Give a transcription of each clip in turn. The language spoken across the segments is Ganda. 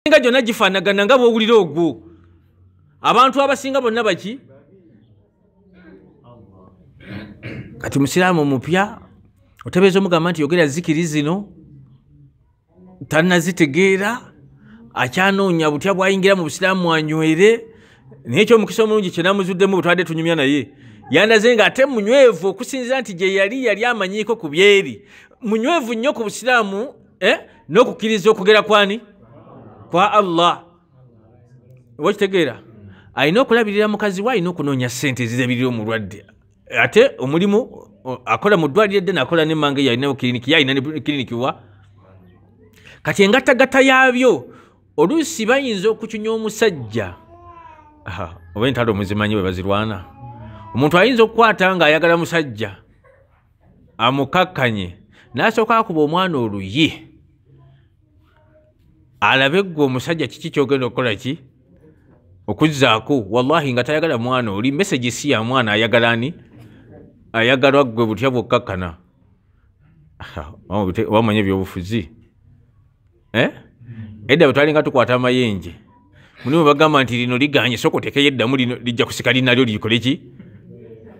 nga gyonna gifaanagana nga bw'owulira ogwo. Abantu abasinga bonna baki? Kati musiraamu mupya otebeeza omugamba nti yogera zikiri zino tannazitegeera akyanoonya butya bwayingira mu busiraamu anywere naye ekyomukisa omulungi kye namuzuddemu bwe twadde tunyumya naye yandaze nga ate munywevu okusinziira nti gye yali amanyiiko ku byeri munywevu nnyo ku busiraamu n'okukkiriza okugera kwani kwa Allah. Wakitegeera alina okulabirira mukazi we alina okunoonya ssente ezirabirira omulwadde ate omulimu akola mu ddwaliro eddene akola n'emmanga yalinawo kiriniki yalina ne kiriniki wa kati engattagatta yaabyo oluusi bayinza okucunya omusajja oba entalo muzimanyi bwe bazirwana. Omuntu ayinza okukwata ng'ayagala musajja amukakkanye n'asooka akuba omwana oluyi alabe gwe omusajja kiki kyogenda okukola ki okuzzaako wallahi nga tayagala mwana oli message si ya mwana ayagala ani ayagalwa gwe butya bwokkakkana wamanya ebyobufuzi edda bwe twalinga tukwata amayenje mulimu bagamba nti lino liganye sooka otekeyo eddamu lino lijja kusika linalyo likole ki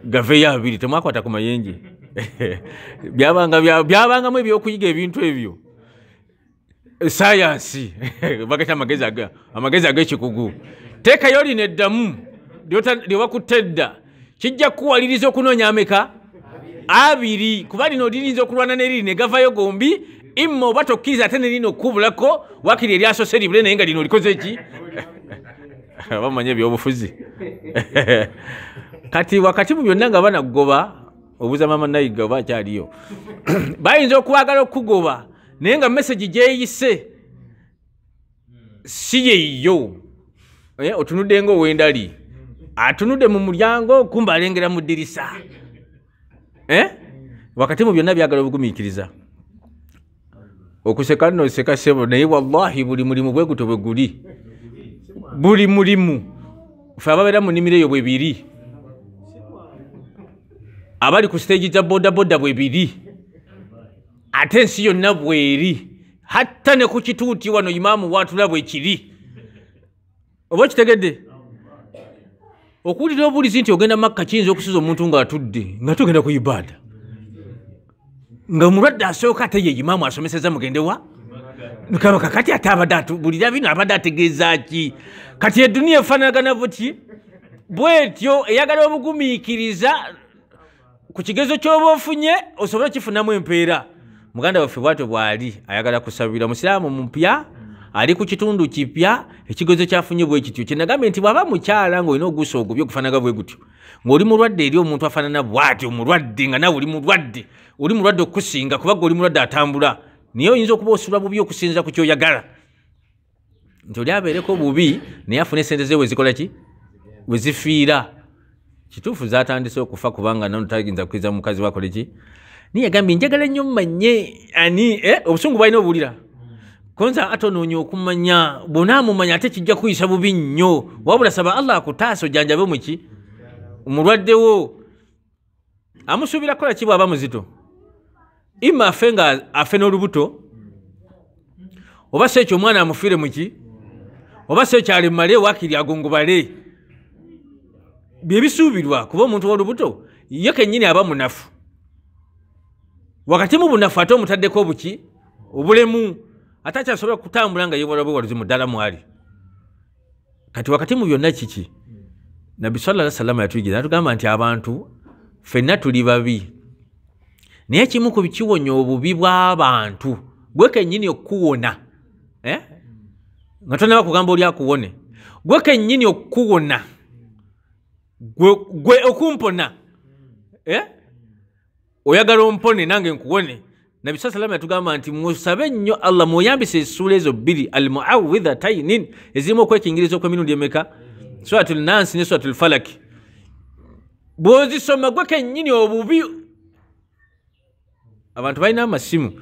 gaveyo abiri temwakwata ku mayenje byabangamu ebyokuyiga ebintu ebyo sayansi bagata amagezi ag'ekikugu teekayo lino eddamu lyewakutte edda kijja kukuwaliriza okunoonya ameka abiri kuba lino lirinza okulwana neriri ne gavayo gombi imma oba tokkiriza ate nerino okukubulako wakiri eryasose libule naye nga lino olikoze ki bamanya ebyobufuzi kati wakati mu byonna nga banagoba obuuza maama nayiga oba akyaliyo bayinza okwagala okugoba naye nga message gyeyise si yeeyo otunudde ng'owendali atunudde mu mulyango kumba alengera mu ddirisa wakati mu byonna byagala obugumiikiriza okuseka nno oseka sebo naye wallahi buli mulimu bwe guto bwe guli buli mulimu fe ababeera mu nnimiro eyo bwe biri abali ku stage za bodaboda bwe biri ate ensi yonna bweri hatta ne ku kituuti wano imaamu waatula bwe kiri oba kitegedde okuwulira obuulizi nti ogenda makka kiyinza okusuza omuntu ng'atudde nga tugenda ku ibaada nga omulwadde asooka ate ye imaamu asomeseza mugendewa kakati ate abadde bulira bino abadde ategeeza ki kati eduniya efaanagana buti bwetyo eyagala obugumiikiriza ku kigezo ky'oba ofunye osobole okifunamu empeera. Muganda waffe bwatyo bw'ali ayagala kusabira musiraamu mupya ali ku kitundu kipya ekigezo kyafunye bwe kityo kyenagambye nti bw'aba mukyala ng'olina oguusa ogubyo okufanaga bwe gutyo ng'oli mulwadde eri omuntu afaanana bw'atyo omulwadde nga nawe oli mulwadde okusinga kubanga oli mulwadde atambula naye oyinza okuba osula bubi okusinza ku kyoyagala nti oli abeereko bubi naye afune sente ze wezikola ki wezifiira kituufu zatandise okufa kubanga nano tayinza kukiriza mukazi wakole ki niye yagambye njagala nnyo mmanye ani obusungu bwalina obuwulira konza atonoonya okumanya bonaamumanya ate kijja kuyisa bubi nnyo wabula saba Allah akutaasa ojanjabe muki omulwaddewo amusuubira kola ki bw'aba muzito ima afe nga afe n'olubuto oba si ekyo omwana amufiire muki oba si ekyo alemale wakiri agongobale bye bisuubirwa kuba omuntu w'olubuto ye kennyini aba munafu wakati mu bunafu ate omutaddeko obuki obulemu ate akyasobola kutambula nga yewala bwewaluzi mu ddala mwali kati wakati mu byonna kiki nabbi sallallahu alaihi wasallam yatuyigiriza natugamba nti abantu ffenna tuli babi naye kimu ku bikiwonya obubi bw'abantu gwe kennyini okuwona nga tonaba kugamba oli akuwone gwe kennyini okuwona gwe okumpona oyagala ompone nange nkuwone nabbi sallallahu yatugamba nti musabe nnyo Allah muyambise essuula ezo bbiri almuawwidhataini ezirimu okwekingiriza okw'emirundi emeka suratul Nas ne suratul Falak bw'ozisoma gwe kennyini obubi abantu balina amasimu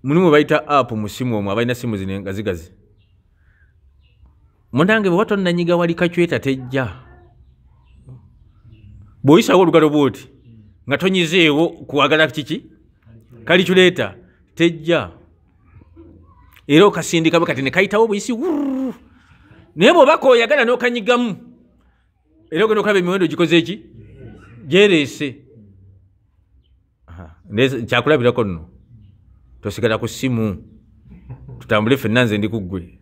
mulimu bayita app mu simu omwo abalina simu zino engazigazi munange bwe watonnanyiga wali kacweta tejja bw'oyisawo olugalo bw'oti nga tonyizeewo kuwagala kiki calculator tejja era okasindika bwe kati ne kayitawo buyisi naye bw'obaka oyagala n'okanyigamu era ogenda okulaba emiwendo gikoze eki gyereese kyakulabirako nno tosigala ku ssimu tutambule ffenna nze ndi ku ggwe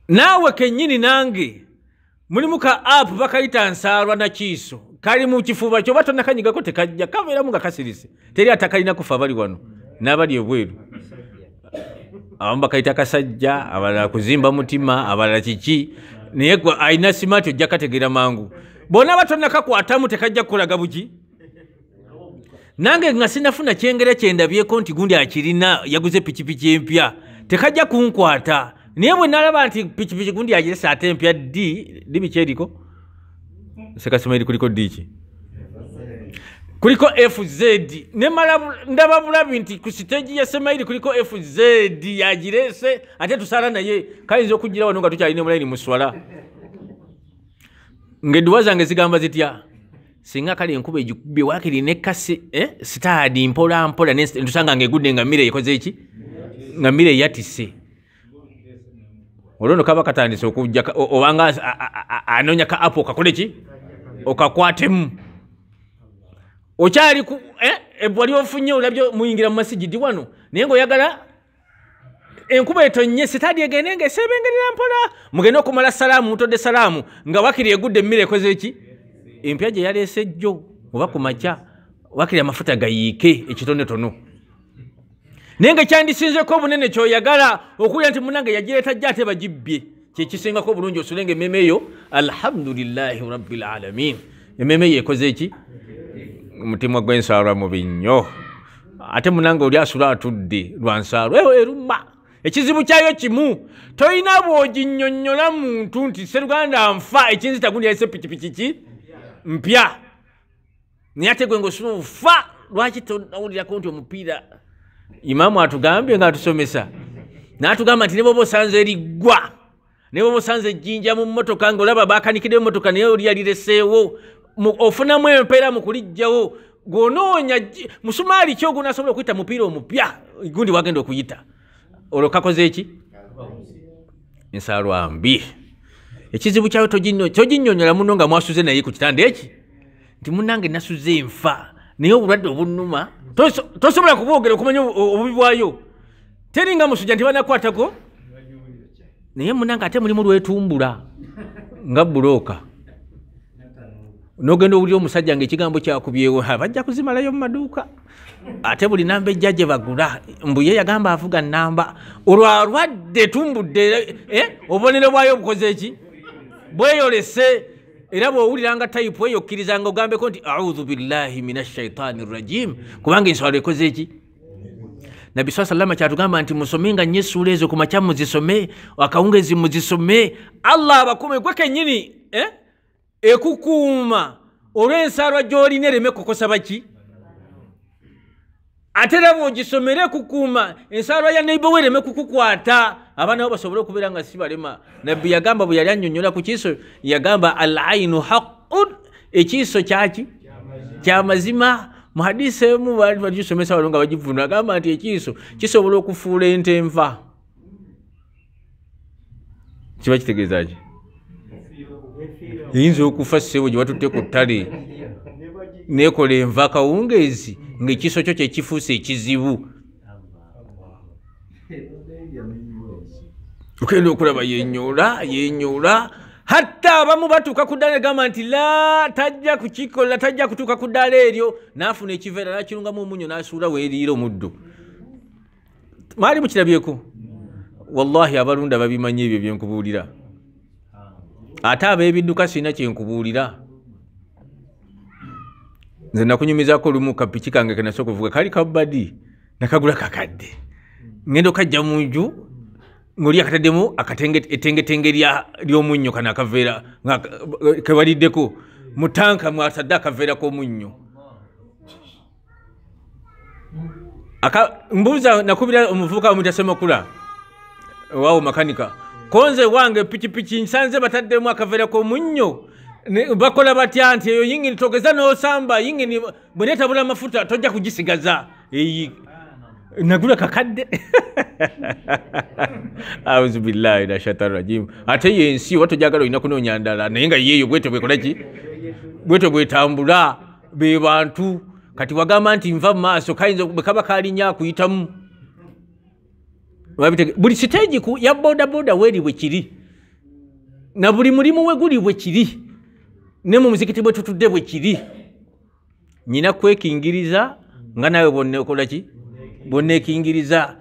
naawe kennyini nange mulimu ka apu bakayita Nsaalwa Nakiiso kali mu kifuba kyo bato nakanyigako tekajja kabeeramu nga kasirise teri atakalina kufa bali wano n'abali ebweru abamu bakayita kasajja abalala kuzimba mutima abalala kiki naye alina simaati ojja kategeera mangu bonna bato nakakwatamu tekajja kukolaga buki nange nga sinafuna kyengera kyendabyeko nti gundi akirina yaguze pikipiki empya tekajja kunkwata naye bwe nalaba nti pikipiki gundi agiresa ate empya di bikyeriko sekasimairi kuliko diki kuliko FZ nemala ndaba bulabi nti ku stage ya Semairi kuliko FZ yagirese ate tusala naye kayinza okugira wano nga tukyalina mulayini muswala ng'edduwa zange zigamba zitya singa kale enkuba egikubye wakiri nekasi stadi mpola mpola ntusanga ng'egudde nga mmere ekoze eki nga mmere yatise olwono kaba katandise okujja obanga anonya ka apo kakole ki okakwatemu okyali ku wali ofunye olabyo muyingira mu masigidi wano naye ng'oyagala enkuba etonye sitadi egende ng'esebengerera mpola mugende okumala salaamu mutodde salaamu nga wakiri egudde emmere ekoze eki empya gye yaleese jjo oba ku makya wakiri amafuta gayiike ekitonotono naye nga kyandisinzeko obunene kyoyagala okulya nti munange yagireeta jja ate bagibbye kyekisingako obulungi osulenga emmeme eyo alhamdulillahi rabbil alamin emmeme eyo ekoze eki omutima gw'ensaalwa mubi nnyo ate munange oli asula atudde lwa nsaalwa eyo eruma ekizibu kyayo kimu toyina bw'oginnyonnyola muntu nti Sseruganda nfa ekinzita gundi yalese pikipiki ki mpya naye ate gwe ng'osula ofa lwaki tonawulirako nti omupiira Imaamu atugambye ng'atusomesa n'atugamba nti ne bw'oba osanze eriggwa ne bw'oba osanze ejjinja mu mmotoka ng'olaba baakanikiddeyo emmotoka naye oli yalireseewo ofunamu empeera mu kulijjawo gw'onoonya musumaali ki ogunaasobola okuyita mupiira omupya gundi wagenda okuyita olwo kakoze eki ensaalwa mbi ekizibu kyawe toginnyonnyola muno nga mwasuze naye ku kitanda eki nti munnange nasuze enfa naye obulwadde obunnuma tosobola kubwogera okumanya obubi bwayo teri nga musujja nti banakwatako naye munnange ate mulimu lwetumbula nga bulooka n'ogenda owulira omusajja ng'ekigambo kyakubyewo bajja kuzimalayo mu maduuka ate buli namba ejja gye bagula mbu ye yagamba avuga namba olwalwadde tumbudde obubonero bwayo obukoze eki bweyolese era bw'owuliranga tayipu eyo okkirizanga ogambeko nti audhu billahi minashaitaani rrajim kubanga enswala ekoze eki Nabi SAW kyatugamba nti musomenga nnyo essuula ezo ku makya muzisome akawungezi muzisome Allah abakume gwe kennyini ekukuuma olw'ensaalwa gy'olina ereme kukosa baki ate era bw'ogisomera ekukuuma ensaalwa ya neiba we ereme kukukwata abaana bo basobole okubeera nga si balema nabbi yagamba bwe yali annyonnyola ku kiiso yagamba al ainu haqqun ekiiso kyaki kyamazima mu hadisi emu bagisomesa wano nga bagivuna agamba nti ekiiso kisobola okufuula ente enva kiba kitegeeza ki eyinza okufa ssebo gye batutte ku ttale nekola enva kawungeezi ng'ekiso kyo kyekifuuse ekizibu okenda okulaba yenyoola hatta abamu batuuka ku ddaala egamba nti la tajja kukikola tajja kutuuka ku ddaala eryo n'afuna ekiveera n'akirungamu omunyo n'asuula weeriira omuddo maali mukirabyeko wallahi abalunda babimanyi ebyo byenkubuulira ate ab'ebidduka sirina kyenkubuulira nze nakunyumizako olumu kapiki kange kenasooka okuvuga kali kabbadi nakagula kakadde ngenda okajja mu nju ng'oli akataddemu etengetenge ly'omunnyo kano akaveera kewaliddeko mu tanka mwatadde akaveera k'omunnyo mbuuza nakubira omuvubuka omuyita Semakula waawo makanika konze wange pikipiki nsanze bataddemu akaveera k'omunnyo bakola batya nti eyo yingini togeza n'osamba yingini bwe neetabula amafuta tojja kugisigaza nagula kakadde auzu billahi minash shaitani rajim. Ate yensi watu jagalo ina kunoonya ndala naye nga yeeyo bwetyo bwekola ki bwetyo bwetambula be bantu kati wagamba nti nva mu maaso kayinza kaba kalinya kuyitamu buli stage ya boda boda weri bwe kiri na buli mulimu we guli bwe kiri ne mu muzikiti bwe tutudde bwe kiri nyina kwekingiriza nga nawe bonne okola ki bonne kingiriza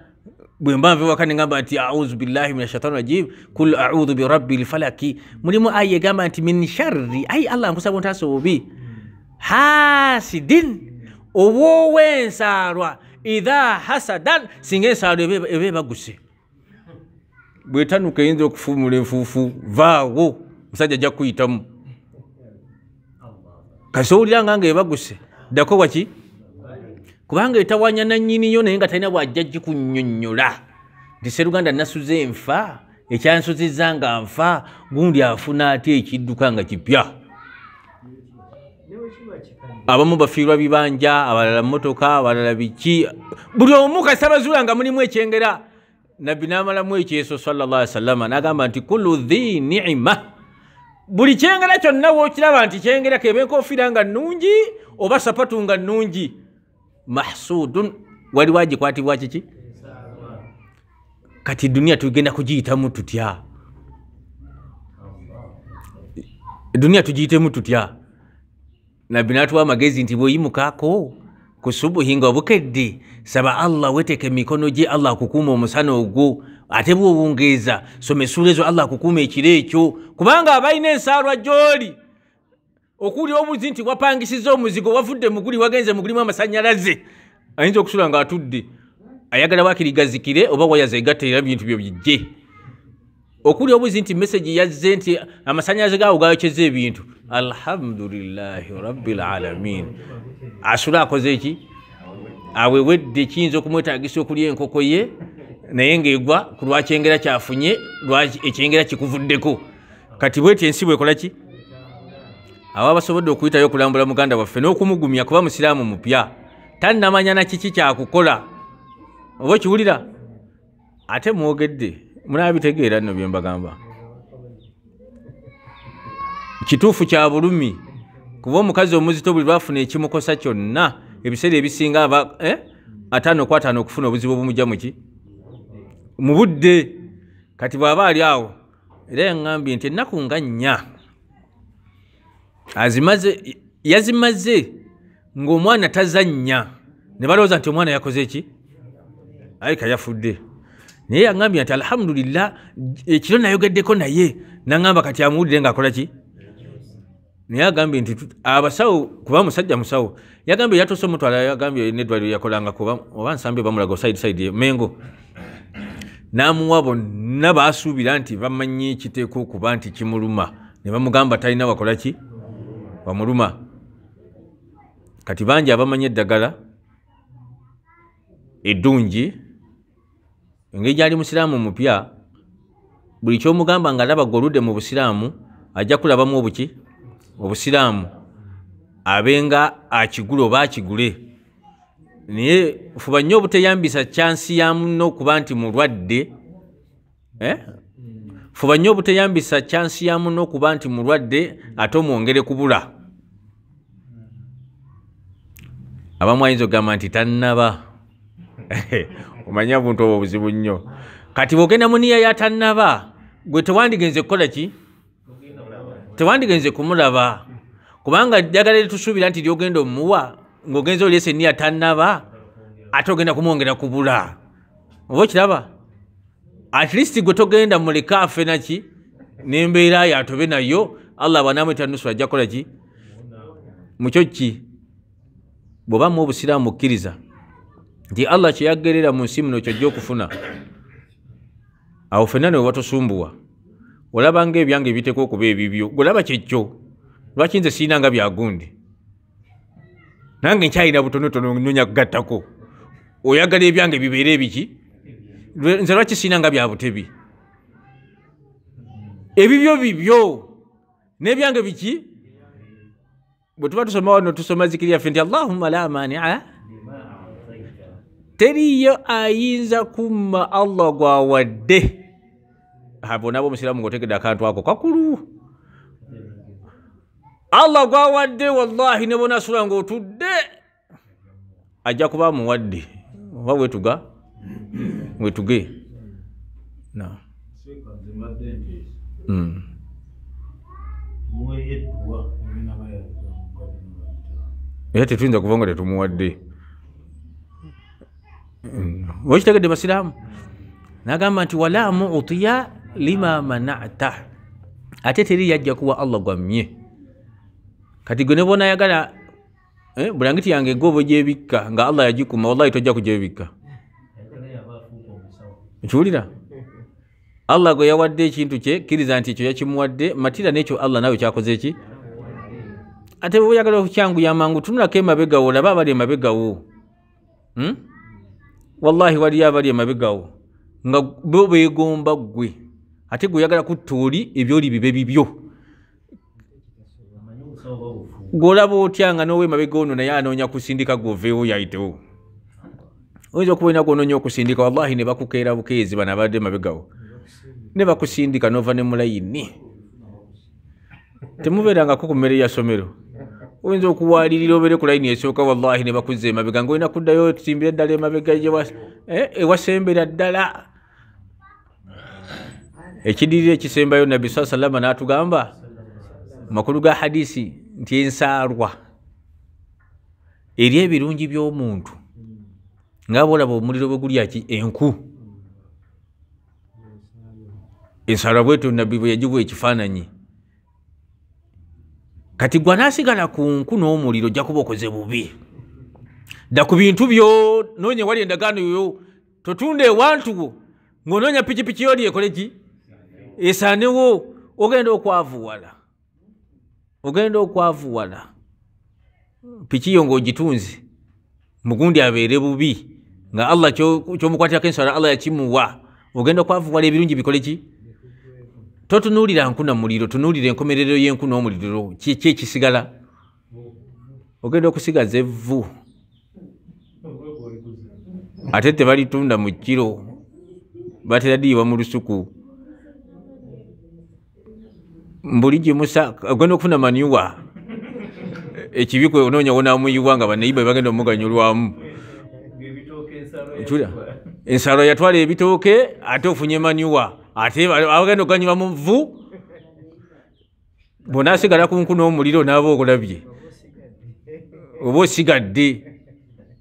bwe mbave wakane ngamba nti a'udhu billahi minash shaitani rajim kul a'udhu bi rabbil falaki mulimu aye gamba nti min sharri ay Allah nkusaba ntaso obi hasidin owo wensarwa idha hasadan singe ensarwa ebe baguse bwetanuka yinza okufumula enfuufu vaawo musajja ajja kuyitamu kasowulira nga ebaguse ddako waki kubanga etawanya nannyini yo naye nga talina bwajja gikunnyonnyola nti Sseruganda nasuze enfa ekyansuzizza nga nfa gundi afuna ate ekidduka nga kipya. Abamu bafiirwa bibanja, abalala mmotoka, abalala biki, buli omu kasabazula nga mulimu ekyengera. Nabbi n'amalamu ekyeso sallallahu alaihi wasallam n'agamba nti kullu dhi ni'ma, buli kyengera kyonna wookiraba nti kyengera kebe enkofiira nga nnungi oba sapatu nga nnungi mahsudun wali wagikwatibwa kiki. Kati dunia tugenda kugiyitamu tutya? Dunia tugiyitemu tutya? Nabbi n'atuwa amagezi nti bw'oyimukaako ku subuhi nga obukedde saba Allah weteke mikono gye Allah akukuuma omusana ogwo, ate bw'owungeeza soma essula ezo Allah akukuuma ekiro ekyo, kubanga abalina ensaalwa gy'oli okuli obuzi nti wapangisizza omuzigo wavudde muguli wagenze mugulimu amasannyalaze ayinza okusula nga atudde ayagala wakirigazikire oba wayaze gatte era bintu byo bijje, okuli obuzi nti message yazze nti amasannyalaze gaawo gayokyeza ebintu. Alhamdulillahi rabbil alamin. Asula akoze eki awewedde kiyinza okumwetaagisa okulya enkoko ye naye ng'egwa ku lwakyengera kyafunye ekyengera kikuvuddeko. Kati bweti ensi bwekola ki? Aba basobodde okuyitayo okulambula muganda waffe n'okumugumya kuba musiraamu mupya tannamanya na kiki kyakukola oba okiwulira ate mwogedde munaabitegeera nno bye mbagamba. Kituufu kya bulumi kuba omukazi omuzito buli lwafuna ekimukosa kyonna ebiseera ebisinga aba 5 ku 5 okufuna obuzibu obumujja muki mu budde. Kati bw'aba ali awo era yaŋŋambye nti ennaku nga 4 yazimaze ng'omwana tazannya ne balowooza nti omwana yakoze eki ayika yafudde, naye yaŋŋambye nti alhamdulillah ekiro nayogeddeko naye naŋŋamba kati amuwulire ng'akola ki. Naye agambye nti abasawo kuba musajja musawo yagambye yatose omutwala yagambye n'eddwaliro yakolanga kuba oba nsambe bamulaga side Mengo n'amuwa bonna baasuubira nti bamanyi ekiteeko okuba nti kimuluma ne bamugamba talina wakola ki wamuluma. Kati bangi abamanyi eddagala eddungi engeri gyali musiraamu mupya buli kyomugamba nga alaba goludde mu busiraamu ajja kulabamu obuki obusiraamu abenga akigula oba akigule. Naye fuba nnyo obuteyambisa chansi ya muno kuba nti mulwadde fuba nnyo obuteyambisa chansi ya muno kuba nti mulwadde ate omwongere kubula. Abamu ayinza okugamba nti tannaba omanya buntu obwo buzibu nnyo. Kati bw'ogenda mu niya ya tannaba gwe tewandigenze kukola ki? Tewandigenze kumulaba kubanga ddagala litusuubira nti lyogenda omuwa ng'ogenza olyesa enniya tannaba ate ogenda kumwongera kubula oba okiraba. At least gwe togenda muleka afe naki n'embeera yatobe nayo Allah bw'anaamweta nusura ajja kukola ki mukyo ki. Bw'oba mu obusiraamu okkiriza nti Allah kye yaggerera mu nsi muno kyojja okufuna awo ffenna ne webatusumbuwa olaba ng'ebyange ebiteekwa okuba ebibyo golaba kyekyo lwaki nze siina nga byagundi nange nkyalina butonotono nnonya kugattako oyagala ebyange bibeere ebiki nze lwaki siina nga bya butebi ebibyo bibyo n'ebyange biki. Bwe tuba tusoma wano tusoma zikiri yaffe nti Allahumma la mani'a teriyo ayinza kumma Allah gwawadde hapo nabo musiramu ngotegedde akantu ako kakulu Allah gwawadde wallahi ne bona sura ng'otudde ajja kuba muwadde oba wetuge na era tetuyinza kuva nga tetumuwadde wekitegedde basiraamu nagamba nti wala mu'tiya lima mana'ta ate teri yajja kuwa Allah gwammye kati gwe ne bona yagala bulangiti yange gobo gyebikka nga Allah yagikuma wallahi tojja kugyebikka nkiwulira Allah gwe yawadde ekintu kye kiriza nti ekyo yakimuwadde matira n'ekyo Allah nawe kyakoze eki ate bwe oyagala okyangu yamangu tunulako emabegawo laba abali emabegawo wallahi waliyo abali emabegawo nga bo beegomba ggwe ate gwe oyagala kutuuli ebyoli bibe bibyo golaba otya nga nowe emabega ono naye anoonya kusindika goveewo yayitewo oyinza okuba olina gwononya okusindika wallahi ne bakukeera bukeezi bano abadde emabegawo ne bakusindika nova ne mulayini temubeerangako ku mmere ya somero oyinza okuwalirira obeere ku layini esooka wallahi ne bakuzza emabega ngaolina kuddayo okusimbira eddala emabega ewasembera ddala ekidirira ekisembayo nabbi saa salama n'atugamba makulu ga hadisi nti ensaalwa eri ebirungi by'omuntu nga bolaba omuliro bwe gulya ki enku ensaalwa bwetyo nabbi bwe yagibwa ekifaananyi kati gwe anaasigala ku nku n'omuliro ojja kuba okoze bubi dda ku bintu byo noonya wali endagaano yoyo totunda ewantu ng'onoonya pikipiki yoli ekole ki esaanewo ogenda okwavuwala piki yo ng'ogitunze mugundi abeere bubi nga Allah ky'omukwatirako ensala Allah yakimuwa ogenda okwavuwala ebirungi bikole ki totunuulira nku na muliro tunuulira enkomerero y'enku n'omuliro kiki ekisigala ogenda okusigaza evvu ate tebalitunda mu kiro batera diyiwa mu lusuku mbuli gimusa ogenda okufuna manyuwa ekibikwe onoonya wonaamuyiwa nga banayiba bagenda omuganyulwamu ensalo yatwala ebitooke ate ofunye manyuwa ate abagenda okuganyulwa mu vvu bonaasigala kunku n'omuliro naaba okulabye oba osigadde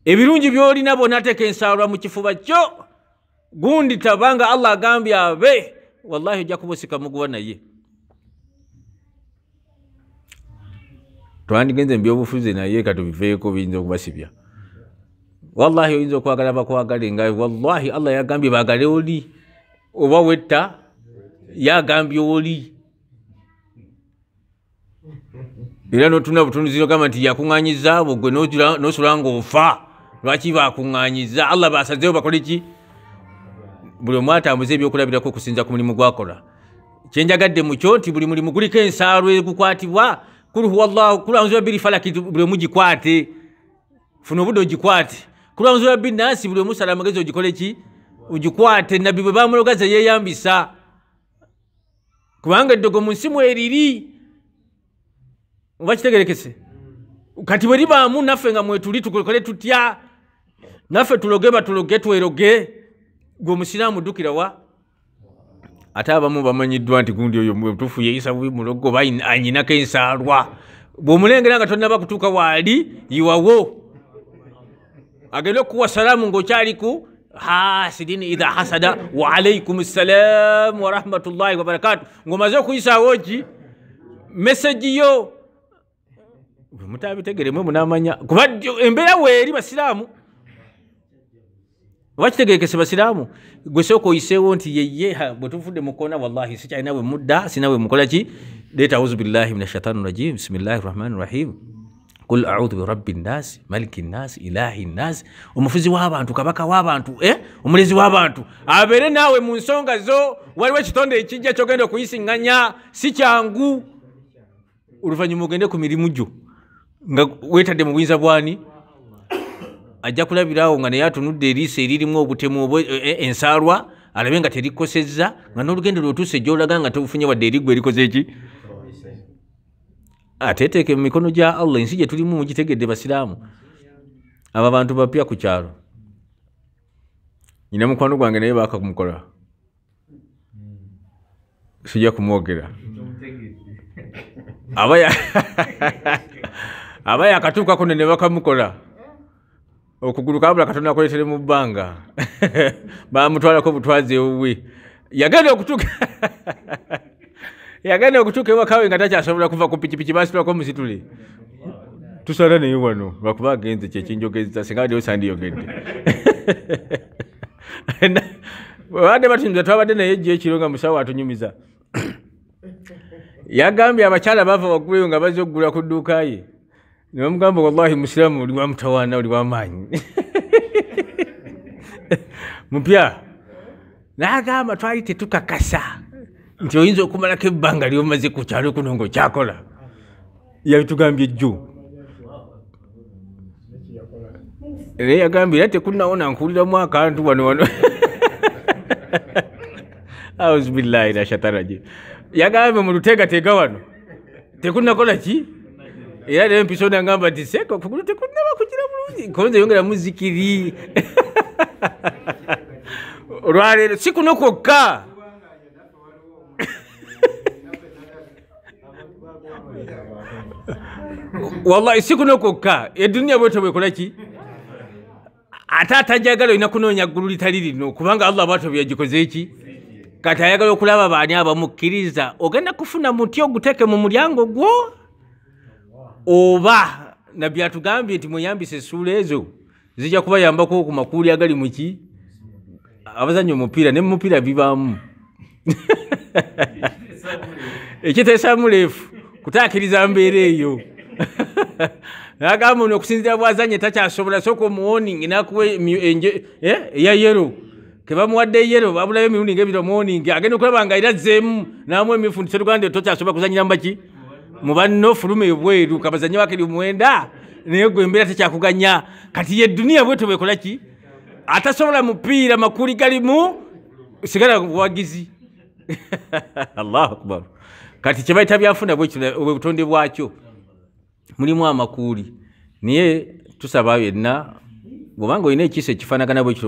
ebirungi byolina bonaateeka ensaalwa mu kifuba kyo gundi tabanga Allah agambye abe wallahi ojja kuba osikamuguba naye twandigenze mbyobufuzi naye katubiveeko biyinza okubasibya wallahi oyinza okwagala bakwagale nga wallahi Allah yagambye baagale oli oba wetta yagambye oli era notuna butunuziro gamba nti yakuŋŋanyiza abo gwe nosula ng'ofa lwaki bakuŋŋanyiza Allah basazeewo bakole ki buli omu atambuza ebyokulabirako okusinza ku mulimu gwakola kyenjagadde mukyo nti buli mulimu guliko ensaalwa egukwatibwa kul huwallahu kul a'udhu birabbil falaki buli omu gikwate funa obudde ogikwate kul a'udhu birabbin naasi buli omu sala amagezi ogikole ki ogikwate nabbi bwe bamulogaza yeeyambisa kubanga eddogo mu nsi mweriri oba kitegerekese kati bwe libaamu naffe nga mwetuli tukole tutya naffe tuloge batuloge tweroge gwe omusiraamu ddukira wa ate abamu bamanyiddwa nti gundi oyo mutuufu yeeyisa bubi mulogo oba anyinako ensaalwa bw'omulengera nga tonnaba kutuuka waali yiwawo agenda okuwa salaamu ng'okyaliku hasidini idha hasada wa alaikum assalamu wa rahmatullahi wa barakatuh ng'omaze okuyisaawo ki meseji yo mutaabitegeremu munamanya kuba embeera weeri basiraamu oba kitegerekese basiraamu gwe sooka oyiseewo nti yeye bwe tuvudde mukoona wallahi sikyalina bwe mudda sina bwe mukola ki leeta auzu billahi min ashaitani rajim bisimillahi rahmani rahim kul a'udhu birabbi nnaasi maliki nnaasi ilahi nnaasi omufuzi w'abantu kabaka w'abantu omulezi w'abantu abeere naawe mu nsonga zo waliwo ekitonde ekijja kyogenda okuyisiŋŋanya si kyangu oluvannyuma ogende ku mirimu gyo nga weetadde mu buyinza bwani ajja kulabirawo nga naye atunudde eriiso eririmu obutemu ensaalwa alabe nga terikosezza nga n'olugendo lw'otuuse gy'olaga nga tofunye wadde eriggwa erikoze eki ateeteeke mu mikono gya Allah. Ensi gye tulimu mugitegedde basiraamu, abo abantu bapya ku kyalo. Nyina mukwano gwange naye baakakumukola, sijja kumwogera. aba yakatuukako ne bakamukola okugulu kabula Katonda akoletere mu bbanga bamutwalako butwazi ewuwe. Yagenda okutuuka ewakawe nga takyasobola kuva ku pikipiki, basitulako musitule tusala naye wano lwakuba agenze kyekinjogeza singa waddeyo sandiyogedde. Wadde batunyumiza, twabadde naye ejjo ekiro nga musawo atunyumiza. Yagambye abakyala bava waggulu nga bazze okugula ku dduuka ye, ne bamugamba wallahi musiraamu oli wa mutawaana, oli w'amaanyi mupya. N'agamba twali tetukakasa nti oyinza okumalako ebbanga ly'omaze ku kyalo kuno ng'okyakola. Yabitugambye jjo. Naye yagambye era tekunnawona nkuwuliramu akantu wano. Auzu billahi mina shaitani rajim. Yagambye mu luteegateega wano tekunnakola ki? Era naye mpiso n'agamba nti seka okugulu tekunnaba kugira bulungi, nkonze yongera muzikiri. Olwaleero si kuno kwokka. Wallahi si kuno kwokka, eddunya bwetyo bwekola ki? Ate atajagala olina kunoonya ggulu litali lino, kubanga Allah bwatyo byagikoze eki? Kati ayagala okulaba baani abamukkiriza, ogenda kufuna muti oguteeke mu mulyango gwo? Oba nabbi atugambye nti mweyambisa essuula ezo zijja kubayambako ku makuuli agali mu ki? Abazannya omupiira, ne mupiira bibaamu ekiteesa muleefu kutaakiriza mbeera eyo. N'agamba ono okusinziira bw'azanye takyasobola, sooka omuwoningi n'akuwa eya yero, ke bamuwadde yero babulayo emirundi ng'ebiri omuwoningi, agenda okulaba nga era azzeemu n'amu emyufu nti seruganda tokyasobola kuzanyira mu baki? Mu banno fuluma ebweru, kabazanye wakiri mwenda naye gwe embeera tekyakuganya. Kati ye dduniya bwetyo bwekola ki? Atasobola mupiira, makuuli galimu, sigala buwagizi. Allahu akbar. Kati kye bayita byafuna bwebutonde bwakyo mulimu amakuuli. Naye tusaba yenna bw'obanga olina ekiisa ekifaanagana bwekyo